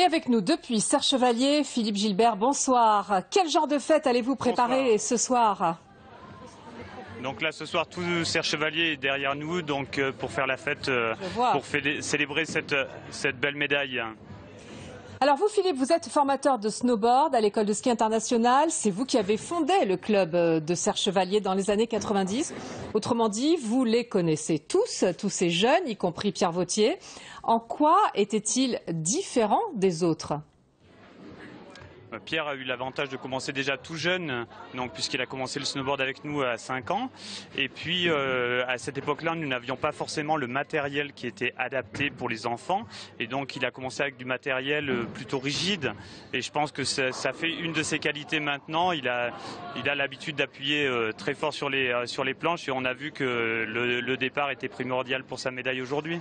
Et avec nous depuis Serre Chevalier, Philippe Gilbert, bonsoir. Quel genre de fête allez-vous préparer ce soir? Donc là, ce soir, tout Serre Chevalier est derrière nous, donc pour faire la fête, pour célébrer cette belle médaille. Alors vous, Philippe, vous êtes formateur de snowboard à l'école de ski internationale. C'est vous qui avez fondé le club de Serre Chevalier dans les années 90. Autrement dit, vous les connaissez tous ces jeunes, y compris Pierre Vautier. En quoi était-il différent des autres ? Pierre a eu l'avantage de commencer déjà tout jeune, donc puisqu'il a commencé le snowboard avec nous à 5 ans. Et puis à cette époque-là, nous n'avions pas forcément le matériel qui était adapté pour les enfants. Et donc il a commencé avec du matériel plutôt rigide. Et je pense que ça fait une de ses qualités maintenant. Il a l'habitude d'appuyer très fort sur les planches et on a vu que le départ était primordial pour sa médaille aujourd'hui.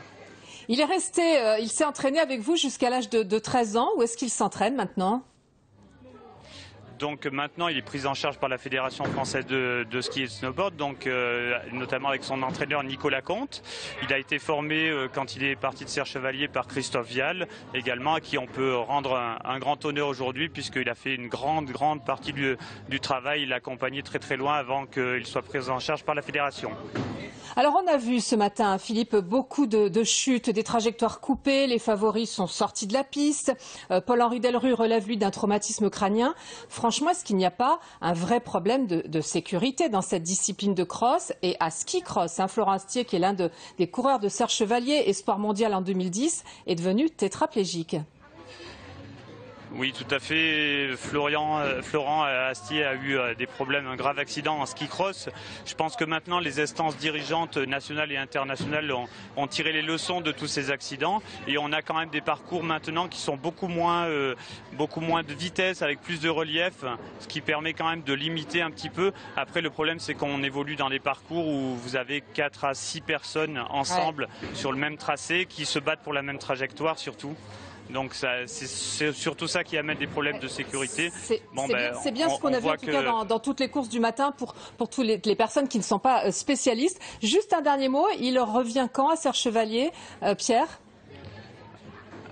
Il s'est entraîné avec vous jusqu'à l'âge de 13 ans. Où est-ce qu'il s'entraîne maintenant ? Donc maintenant, il est pris en charge par la Fédération française de ski et de snowboard, donc notamment avec son entraîneur Nicolas Comte. Il a été formé quand il est parti de Serre Chevalier par Christophe Vial, également à qui on peut rendre un grand honneur aujourd'hui, puisqu'il a fait une grande partie du travail. Il l'a accompagné très loin avant qu'il soit pris en charge par la Fédération. Alors on a vu ce matin, Philippe, beaucoup de chutes, des trajectoires coupées, les favoris sont sortis de la piste. Paul-Henri Delrue relève lui d'un traumatisme crânien. Franchement, est-ce qu'il n'y a pas un vrai problème de sécurité dans cette discipline de cross et à ski cross, Florent Astier, qui est l'un des coureurs de Serre Chevalier, espoir mondial en 2010, est devenu tétraplégique. Oui, tout à fait. Florent Astier a eu des problèmes, un grave accident en ski cross. Je pense que maintenant, les instances dirigeantes nationales et internationales ont tiré les leçons de tous ces accidents. Et on a quand même des parcours maintenant qui sont beaucoup moins de vitesse, avec plus de relief, ce qui permet quand même de limiter un petit peu. Après, le problème, c'est qu'on évolue dans des parcours où vous avez 4 à 6 personnes ensemble sur le même tracé, qui se battent pour la même trajectoire surtout. Donc c'est surtout ça qui amène des problèmes de sécurité. C'est bien ce qu'on a vu en tout cas dans toutes les courses du matin pour toutes les personnes qui ne sont pas spécialistes. Juste un dernier mot, il revient quand à Serre Chevalier, Pierre ?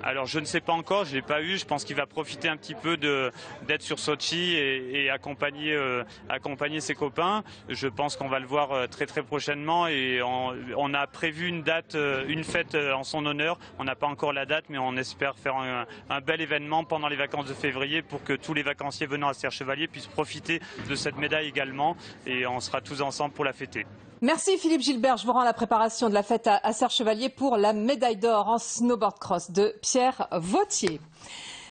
Alors je ne sais pas encore, je ne l'ai pas eu. Je pense qu'il va profiter un petit peu d'être sur Sochi et accompagner ses copains. Je pense qu'on va le voir très prochainement et on a prévu une date, une fête en son honneur. On n'a pas encore la date, mais on espère faire un bel événement pendant les vacances de février pour que tous les vacanciers venant à Serre Chevalier puissent profiter de cette médaille également et on sera tous ensemble pour la fêter. Merci Philippe Gilbert, je vous rends la préparation de la fête à Serre Chevalier pour la médaille d'or en snowboard cross de Pierre Vautier.